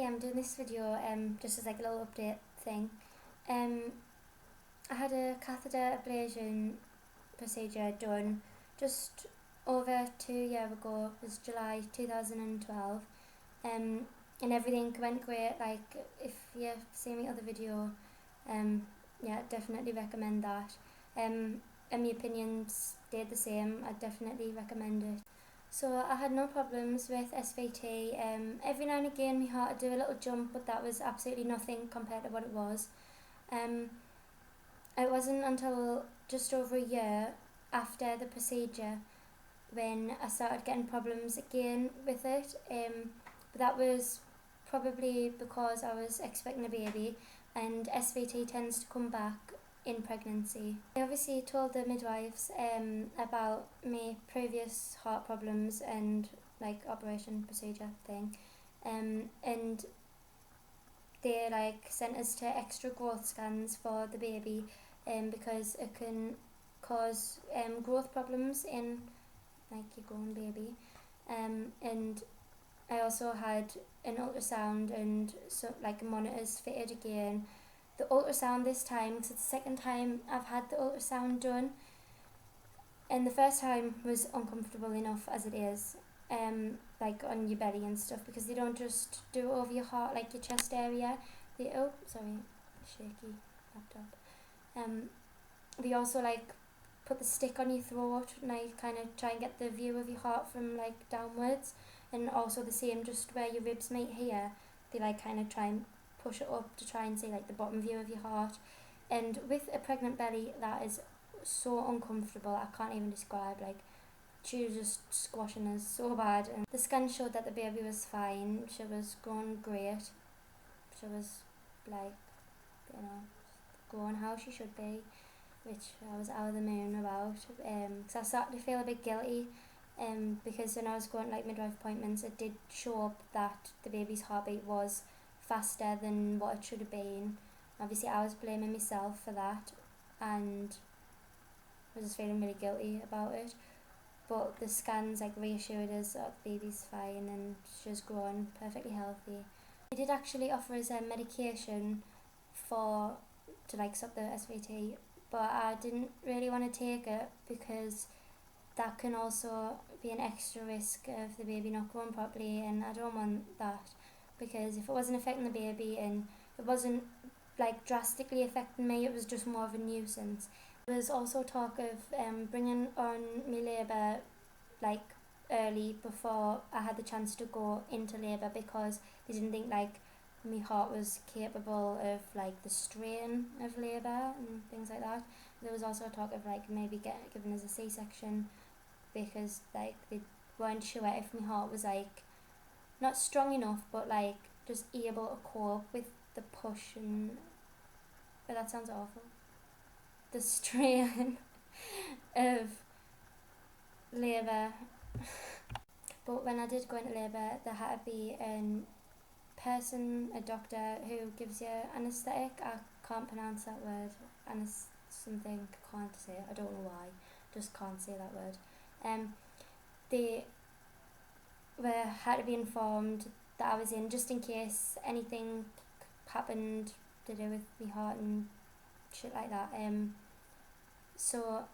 I'm doing this video just as like a little update thing. I had a catheter ablation procedure done just over 2 years ago. It was July 2012. And everything went great. Like, if you've seen my other video, yeah, definitely recommend that. And my opinions stayed the same. I definitely recommend it. So I had no problems with SVT. Every now and again my heart would do a little jump, but that was absolutely nothing compared to what it was. It wasn't until just over a year after the procedure when I started getting problems again with it. But that was probably because I was expecting a baby, and SVT tends to come back in pregnancy. I obviously told the midwives about my previous heart problems and like operation procedure thing, and they like sent us to extra growth scans for the baby, because it can cause growth problems in like your growing baby, and I also had an ultrasound and so like monitors fitted again. The ultrasound this time, so it's the second time I've had the ultrasound done, and the first time was uncomfortable enough as it is, like on your belly and stuff, because they don't just do it over your heart, like your chest area. They shaky laptop. They also like put the stick on your throat and like kind of try and get the view of your heart from like downwards, and also the same just where your ribs meet here. They like kind of try and push it up to try and see like the bottom view of your heart. And with a pregnant belly, that is so uncomfortable. I can't even describe. Like, she was just squashing us so bad. And the scan showed that the baby was fine. She was growing great. She was like, you know, growing how she should be, which I was out of the moon about. Because I started to feel a bit guilty. Because when I was going to like midwife appointments, it did show up that the baby's heartbeat was faster than what it should have been. Obviously I was blaming myself for that, and I was just feeling really guilty about it. But the scans like reassured us that the baby's fine and she's growing perfectly healthy. They did actually offer us a medication to like stop the SVT, but I didn't really want to take it because that can also be an extra risk of the baby not growing properly, and I don't want that, because if it wasn't affecting the baby and it wasn't like drastically affecting me, it was just more of a nuisance. There was also talk of bringing on my labour like early before I had the chance to go into labour, because they didn't think like my heart was capable of like the strain of labour and things like that. There was also talk of like maybe giving us a C-section, because like they weren't sure if my heart was like not strong enough, but like just able to cope with the push and, but that sounds awful, the strain of labour. But when I did go into labour, there had to be a doctor who gives you anaesthetic. I can't pronounce that word. Something, can't say it. I don't know why. Just can't say that word. They had to be informed that I was in, just in case anything happened to do with my heart and shit like that. So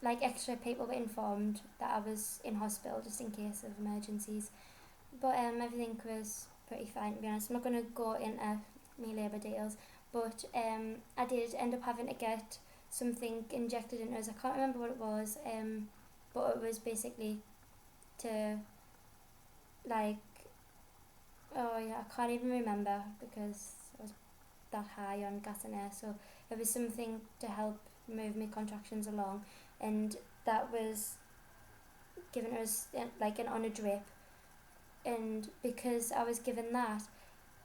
like extra people were informed that I was in hospital just in case of emergencies. But everything was pretty fine, to be honest. I'm not going to go into my labour details, but I did end up having to get something injected into us. I can't remember what it was, but it was basically to like, oh yeah, I can't even remember because I was that high on gas and air. So it was something to help move my contractions along, and that was given us like on a drip. And because I was given that,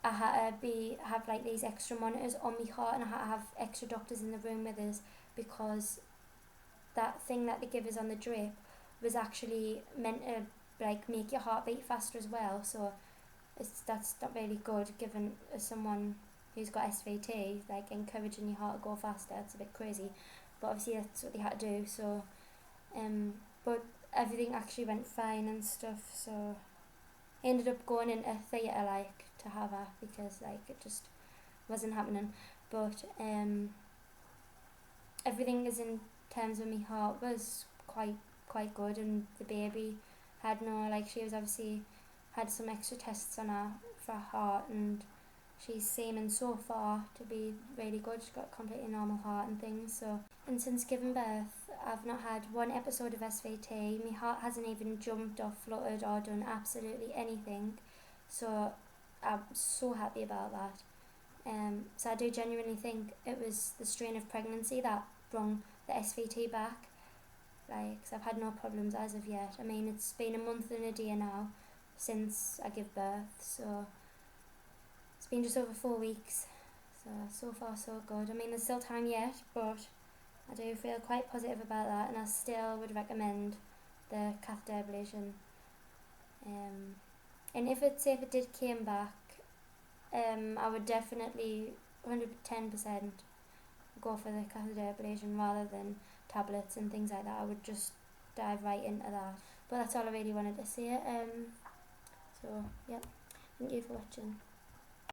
I had to have like these extra monitors on my heart, and I had to have extra doctors in the room with us, because that thing that they give us on the drip was actually meant to like make your heart beat faster as well. So that's not really good, given as someone who's got SVT, like encouraging your heart to go faster. It's a bit crazy, but obviously that's what they had to do. So but everything actually went fine and stuff, so ended up going into theatre like to have her because like it just wasn't happening. But everything is in terms of my heart was quite good, and the baby had no, like, she was obviously had some extra tests on her for her heart, and she's seeming so far to be really good. She's got a completely normal heart and things. So, and since giving birth, I've not had one episode of SVT. My heart hasn't even jumped or fluttered or done absolutely anything. So I'm so happy about that. So I do genuinely think it was the strain of pregnancy that brought the SVT back. Like, 'cause I've had no problems as of yet. I mean, it's been a month and a day now since I give birth, so it's been just over 4 weeks. So far so good. I mean, there's still time yet, but I do feel quite positive about that, and I still would recommend the catheter ablation. And if it did came back, I would definitely 110% go for the catheter ablation rather than tablets and things like that. I would just dive right into that. But that's all I really wanted to say. So yeah, thank you for watching.